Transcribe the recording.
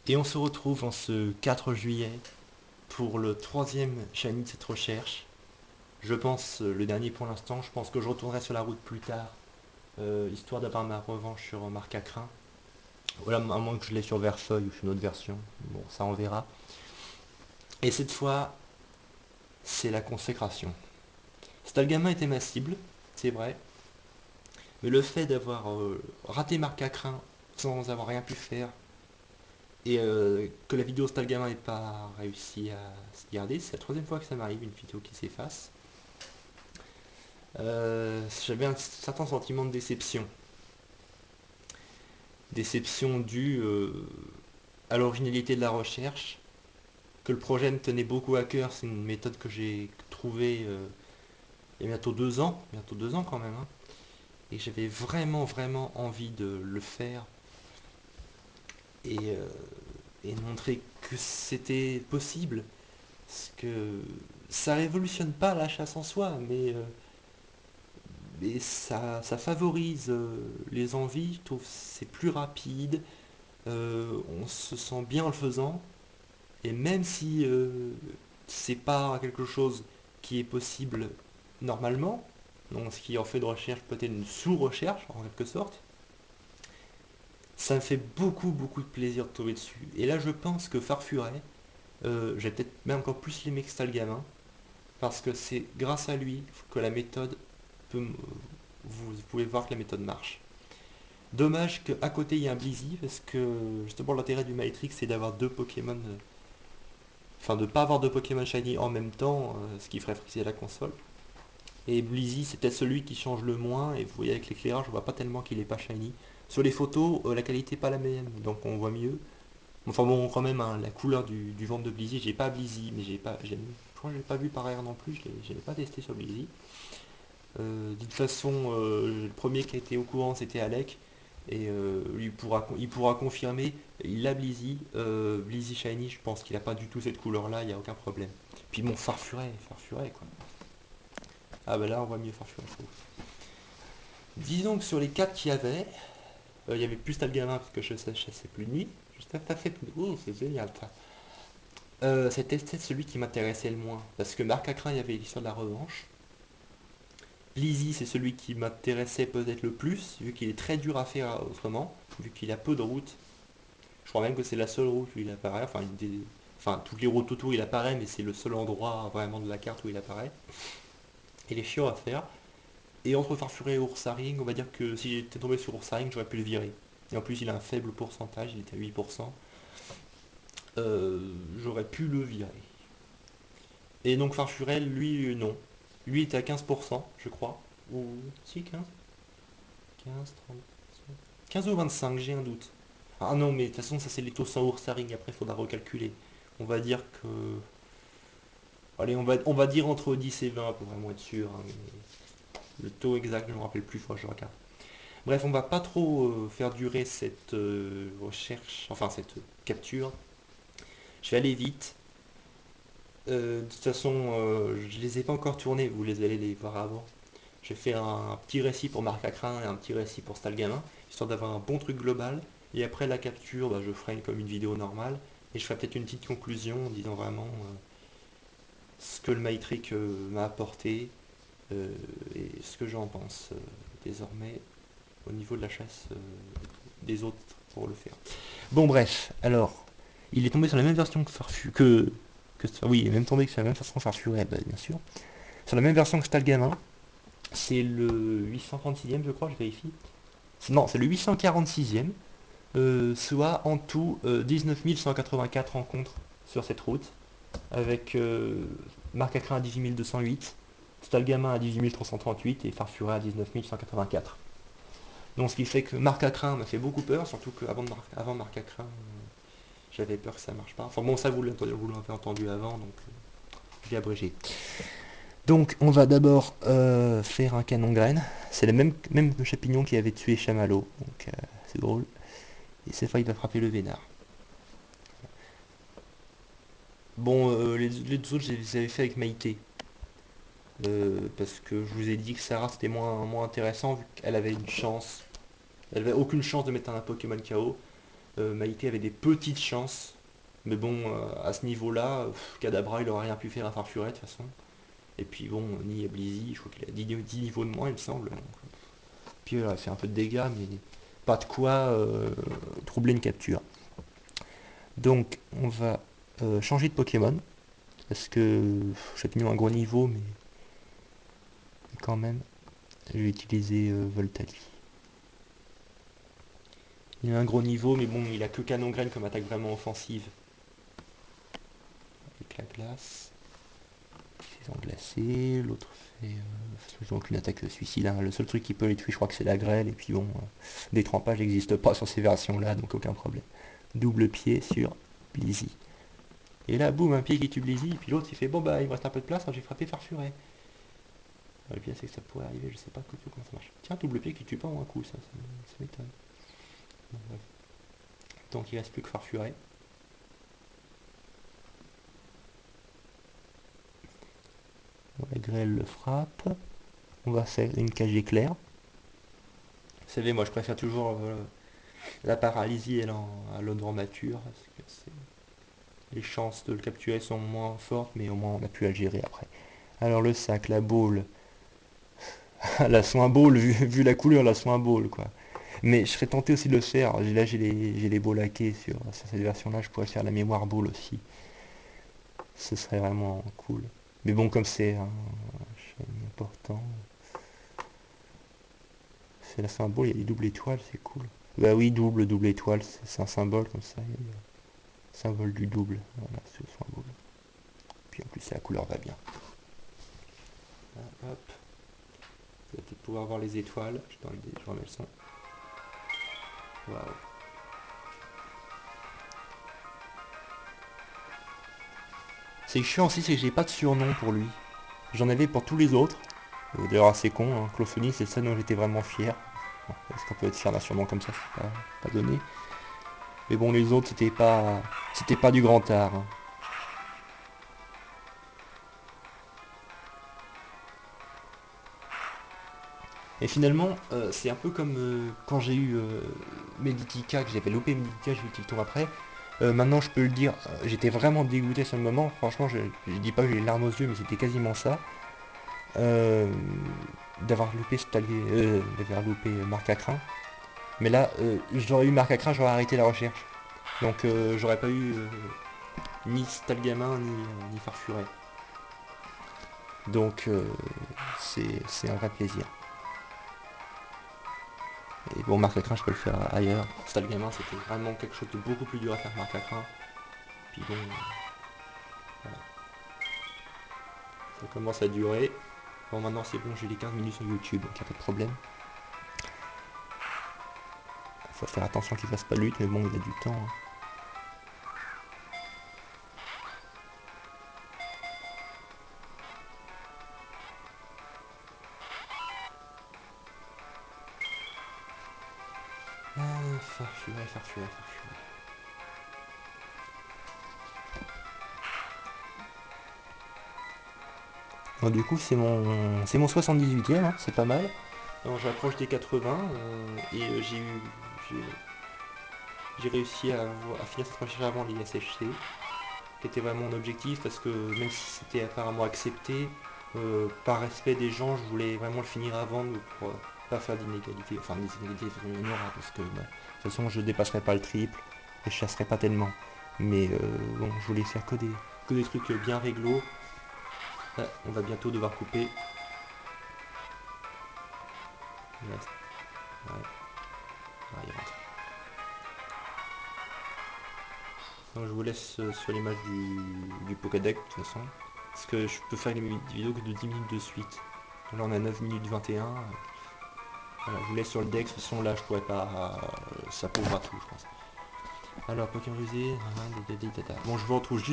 Et on se retrouve en ce 4 juillet pour le troisième shiny de cette recherche. Je pense le dernier pour l'instant. Je pense que je retournerai sur la route plus tard, histoire d'avoir ma revanche sur Marc Acrin. Voilà, à moins que je l'ai sur Verfeuille ou sur une autre version. Bon, ça on verra. Et cette fois, c'est la consécration. Stalgamin était ma cible, c'est vrai. Mais le fait d'avoir raté Marc Acrin sans avoir rien pu faire, et que la vidéo Stalgamin n'ait pas réussi à se garder, c'est la troisième fois que ça m'arrive, une vidéo qui s'efface. J'avais un certain sentiment de déception. Déception due à l'originalité de la recherche, que le projet me tenait beaucoup à cœur. C'est une méthode que j'ai trouvée il y a bientôt 2 ans quand même, hein, et j'avais vraiment vraiment envie de le faire et, euh, et de montrer que c'était possible. Parce que ça révolutionne pas la chasse en soi, mais ça favorise les envies. Je trouve que c'est plus rapide, on se sent bien en le faisant, et même si c'est pas quelque chose qui est possible normalement, donc ce qui en fait de recherche peut-être une sous-recherche en quelque sorte, ça me fait beaucoup beaucoup de plaisir de tomber dessus. Et là je pense que Farfuret, j'ai peut-être même encore plus les que Stalgamin, parce que c'est grâce à lui que la méthode peut, vous pouvez voir que la méthode marche. Dommage qu'à côté il y a un Blizzy, parce que justement l'intérêt du Matrix c'est d'avoir deux Pokémon, enfin de ne pas avoir deux Pokémon Shiny en même temps, ce qui ferait friser la console. Et Blizzy c'est peut-être celui qui change le moins, et vous voyez avec l'éclairage on voit pas tellement qu'il est pas Shiny. Sur les photos, la qualité n'est pas la même, donc on voit mieux. Enfin bon, quand même, hein, la couleur du ventre de Blizzy, j'ai pas Blizzy, mais je crois que je l'ai pas vu par ailleurs non plus, je l'ai pas testé sur Blizzy. De toute façon, le premier qui a été au courant c'était Alec, et il pourra confirmer, il a Blizzy, Blizzy Shiny, je pense qu'il a pas du tout cette couleur là, il n'y a aucun problème. Puis bon, Farfuret quoi. Ah bah là on voit mieux Farfuret, je trouve. Disons que sur les 4 qu'il y avait, il y avait plus Talgamin parce que je chassais plus de nuit. Juste tout à fait plus de... Oh, c'est génial ça. C'était peut-être celui qui m'intéressait le moins. Parce que Marc Acrin, il y avait l'histoire de la revanche. Blizzy, c'est celui qui m'intéressait peut-être le plus, vu qu'il est très dur à faire autrement, vu qu'il a peu de routes. Je crois même que c'est la seule route où il apparaît. Enfin, toutes les routes autour, il apparaît, mais c'est le seul endroit vraiment de la carte où il apparaît. Il est chiant à faire. Et entre Farfuret et Oursaring, on va dire que si j'étais tombé sur Oursaring, j'aurais pu le virer. Et en plus, il a un faible pourcentage, il était à 8%. J'aurais pu le virer. Et donc Farfurel, lui, non. Lui est à 15%, je crois. Ou si, 15, 30, 15 ou 25, j'ai un doute. Ah non, mais de toute façon, ça c'est les taux sans Oursaring, après il faudra recalculer. On va dire que... Allez, on va dire entre 10 et 20 pour vraiment être sûr, hein, mais le taux exact, je ne me rappelle plus, faut que je regarde. Bref, on va pas trop faire durer cette recherche, enfin cette capture. Je vais aller vite. De toute façon, je les ai pas encore tournés, vous les allez les voir avant. J'ai fait un petit récit pour Marc Acrin et un petit récit pour Stalgamin, histoire d'avoir un bon truc global. Et après la capture, bah, je ferai comme une vidéo normale. Et je ferai peut-être une petite conclusion en disant vraiment ce que le Matrix m'a apporté euh, et ce que j'en pense désormais au niveau de la chasse des autres pour le faire. Bon bref, alors, il est tombé sur la même version que Farfu, oui, il est même tombé sur la même version que Farfuret, bah, bien sûr. Sur la même version que Stalgamin, c'est le 836e je crois, je vérifie. Non, c'est le 846e, soit en tout 19 184 rencontres sur cette route, avec Marc Acrin à 18 208, Stalgamin à 18 338 et Farfuret à 19 184. Donc ce qui fait que Marc Acrin m'a fait beaucoup peur, surtout qu'avant avant Marc Acrin, j'avais peur que ça marche pas. Enfin bon, ça vous l'avez entendu avant, donc je vais abréger. Donc on va d'abord faire un canon graine. C'est le même champignon qui avait tué Chamallow, donc c'est drôle. Et cette fois il va frapper le vénard. Bon, les deux autres je les avais fait avec Maïté. Parce que je vous ai dit que Sarah c'était moins intéressant vu qu'elle avait une chance. Elle avait aucune chance de mettre un Pokémon KO. Maïté avait des petites chances. Mais bon, à ce niveau-là, Kadabra, il aurait rien pu faire à Farfuret de toute façon. Et puis bon, ni à Blizzy, je crois qu'il a 10 niveaux de moins, il me semble. Puis il aurait fait un peu de dégâts, mais pas de quoi troubler une capture. Donc, on va changer de Pokémon. Parce que j'ai tenu un gros niveau, mais quand même, je vais utiliser Voltali. Il a un gros niveau, mais bon, il a que Canon Graine comme attaque vraiment offensive. Avec la glace. Saison glacée, l'autre fait. Donc une attaque suicide. Hein. Le seul truc qui peut les tuer, je crois que c'est la grêle. Et puis bon, des trempages n'existent pas sur ces versions-là, donc aucun problème. Double pied sur Blizzy. Et là, boum, un pied qui tue Blizzy. Et puis l'autre, il fait bon, bah, il me reste un peu de place, hein, j'ai frappé Farfuret. Le pire, c'est que ça pourrait arriver, je sais pas comment ça marche. Tiens, double pied qui tue pas en un coup, ça m'étonne. Bon, bref. Donc il reste plus que Farfuret. La grêle le frappe. On va faire une cage éclair. Vous savez, moi je préfère toujours la paralysie à l'odeur mature. Parce que les chances de le capturer sont moins fortes, mais au moins on a pu la gérer après. Alors le sac, la boule. La soin boule, vu la couleur, la soin boule quoi. Mais je serais tenté aussi de le faire. Là j'ai les beaux laqués sur cette version-là, je pourrais faire la mémoire boule aussi. Ce serait vraiment cool. Mais bon, comme c'est un chaîne important, c'est la symbole, il y a des doubles étoiles, c'est cool. Bah oui, double étoile, c'est un symbole comme ça. Il y a le symbole du double. Voilà, c'est le symbole. Puis en plus, la couleur va bien. Là, hop. Vous allez peut-être pouvoir voir les étoiles. Je remets le son. Waouh. C'est chiant aussi, c'est que j'ai pas de surnom pour lui. J'en avais pour tous les autres. D'ailleurs, assez con, hein. Closony, c'est ça dont j'étais vraiment fier. Bon, est-ce qu'on peut être fier d'un surnom comme ça, c'est pas donné. Mais bon, les autres, c'était pas du grand art. Hein. Et finalement, c'est un peu comme quand j'ai eu Meditica, que j'avais loupé Meditica, j'ai eu Ticton après. Maintenant, je peux le dire, j'étais vraiment dégoûté sur le moment. Franchement, je dis pas que j'ai les larmes aux yeux, mais c'était quasiment ça. Euh, d'avoir loupé d'avoir loupé Marc à Crin. Mais là, j'aurais eu Marc à Crin, j'aurais arrêté la recherche. Donc, j'aurais pas eu ni Stalgamin, ni Farfuret. Donc, c'est un vrai plaisir. Et bon, Marc Lacrin, je peux le faire ailleurs. Stade Gamin, c'était vraiment quelque chose de beaucoup plus dur à faire que Marc Lacrin. Puis bon, voilà. Ça commence à durer. Bon, maintenant c'est bon, j'ai les 15 minutes sur YouTube, donc il n'y a pas de problème. Faut faire attention qu'il fasse pas lutte, mais bon, il a du temps. Hein. Farfuret, farfuret, farfuret. Bon, du coup, c'est mon 78e, hein, c'est pas mal. Alors, j'approche des 80 et j'ai, j'ai réussi à finir cette recherche avant les SHC. Qui était vraiment mon objectif parce que même si c'était apparemment accepté, par respect des gens, je voulais vraiment le finir avant pour pas faire d'inégalité, enfin des inégalités de façon ignorable parce que bah, de toute façon je dépasserai pas le triple et je chasserai pas tellement. Mais bon, je voulais faire que des trucs bien réglo. Ah, on va bientôt devoir couper. Ouais, ouais, il rentre. Donc je vous laisse sur l'image du Pokédex de toute façon. Parce que je peux faire des vidéos que de 10 minutes de suite. Là on a 9 minutes 21. Voilà, je vous laisse sur le deck, de toute façon là je pourrais pas. Ça posera tout je pense. Alors Pokémon rusé. Bon je vous retrouve juste